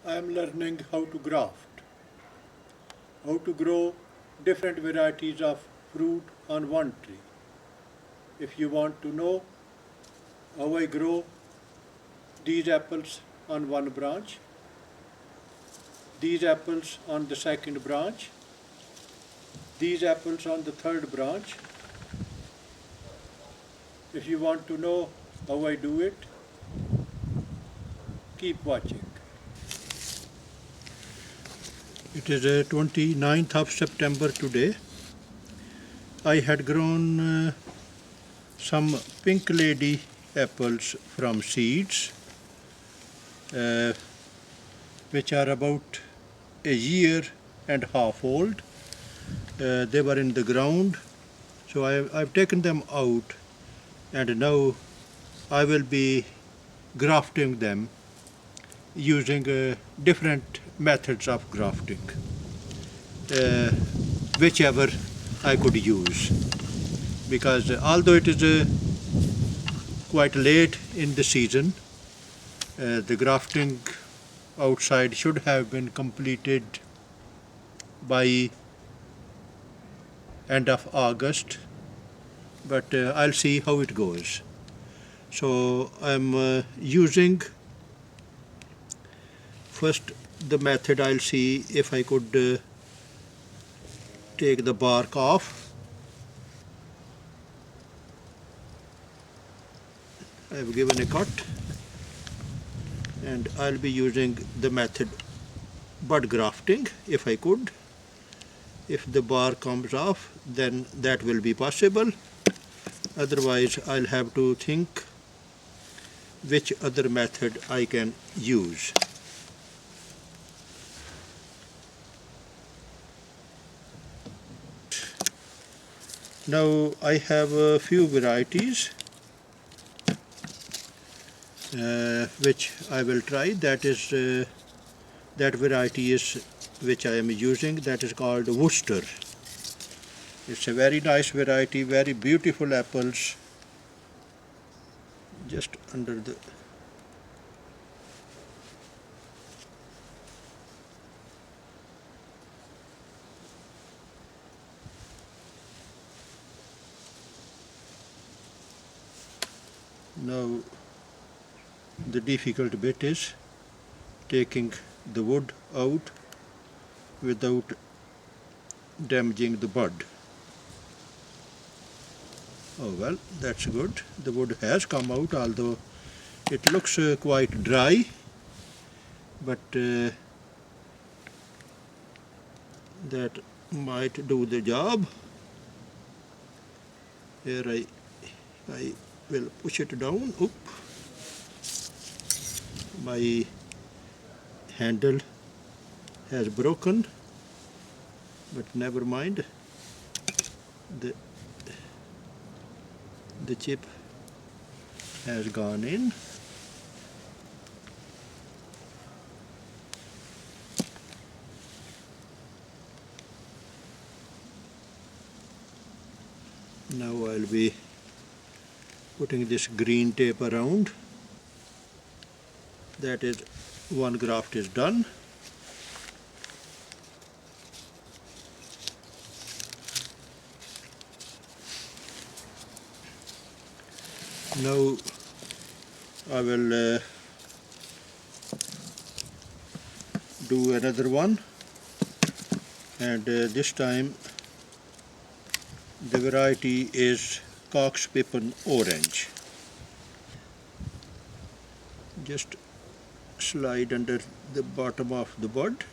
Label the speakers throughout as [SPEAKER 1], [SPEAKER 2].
[SPEAKER 1] I am learning how to graft, how to grow different varieties of fruit on one tree. If you want to know how I grow these apples on one branch, these apples on the second branch, these apples on the third branch, if you want to know how I do it, keep watching. It is 29th of September today. I had grown some pink lady apples from seeds, which are about a year and a half old. They were in the ground, so I've taken them out, and now I will be grafting them using different methods of grafting, whichever I could use. Because although it is quite late in the season, the grafting outside should have been completed by end of August, but I'll see how it goes. So I'm using first the method. I'll see if I could take the bark off. I've given a cut, and I'll be using the method bud grafting if I could. If the bark comes off, then that will be possible. Otherwise, I'll have to think which other method I can use. Now I have a few varieties which I will try. That variety is which I am using. That is called Worcester. It's a very nice variety, very beautiful apples. Just under the now the difficult bit is taking the wood out without damaging the bud. Oh well, that's good. The wood has come out, although it looks quite dry, but that might do the job. Here I will push it down. Oop. My handle has broken, but never mind. The chip has gone in. Now I'll be putting this green tape around. That is, one graft is done. Now I will do another one, and this time the variety is Cox Pippin Orange. Just slide under the bottom of the bud.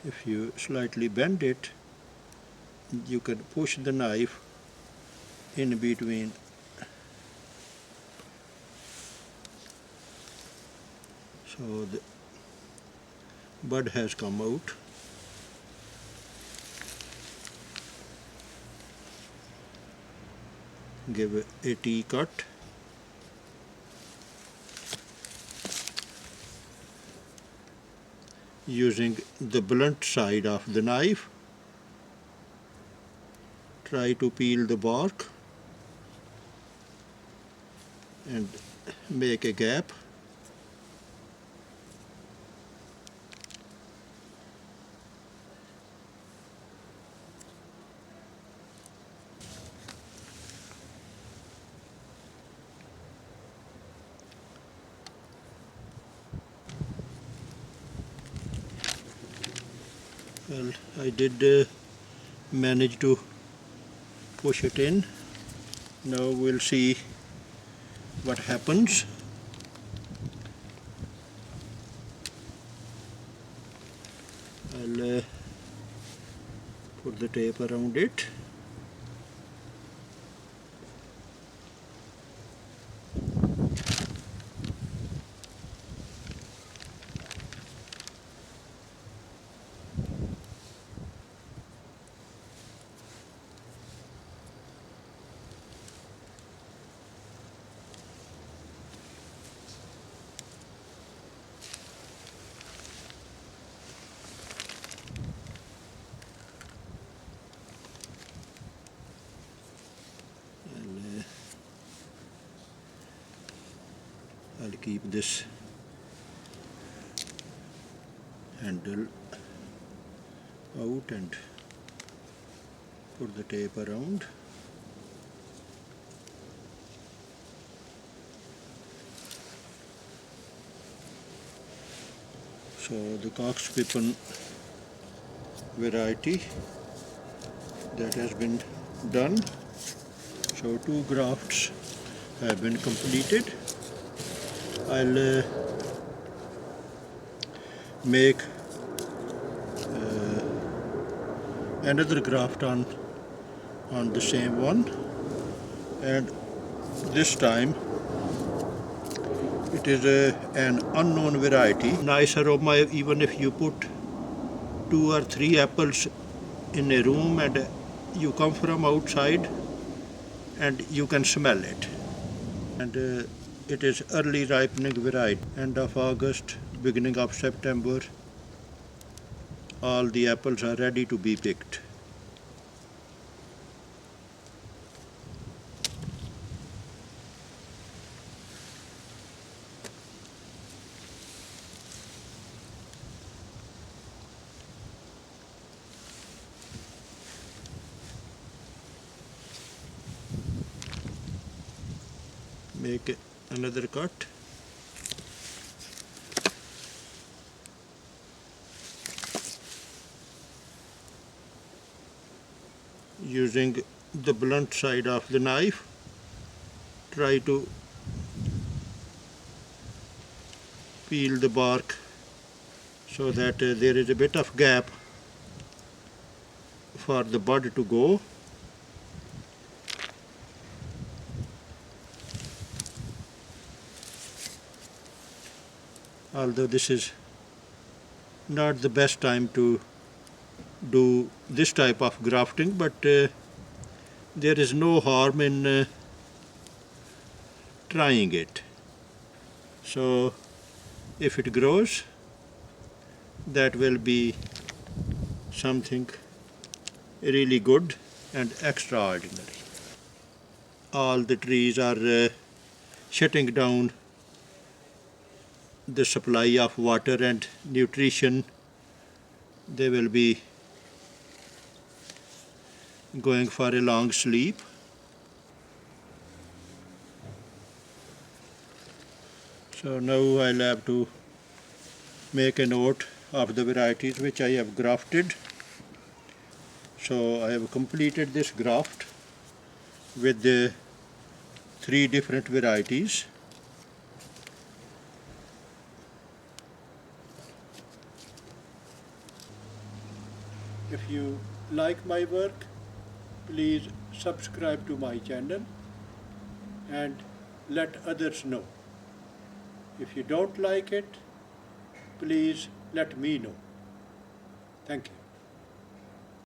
[SPEAKER 1] If you slightly bend it, you can push the knife in between. So the bud has come out. Give a T cut. Using the blunt side of the knife, try to peel the bark. and make a gap. Well, I did manage to push it in. Now we'll see what happens. I'll put the tape around it. I'll keep this handle out and put the tape around. So the cox pippin variety that has been done. So 2 grafts have been completed. I'll make another graft on the same one, and this time it is an unknown variety. Nice aroma even if you put 2 or 3 apples in a room and you come from outside and you can smell it. And it is early ripening variety. End of August, beginning of September, all the apples are ready to be picked. Make another cut. Using the blunt side of the knife, try to peel the bark so that there is a bit of gap for the bud to go. Although this is not the best time to do this type of grafting, but there is no harm in trying it. So if it grows, that will be something really good and extraordinary. All the trees are shutting down the supply of water and nutrition. They will be going for a long sleep. So now I'll have to make a note of the varieties which I have grafted. So I have completed this graft with the 3 different varieties. If you like my work, please subscribe to my channel and let others know. If you don't like it, please let me know. Thank you.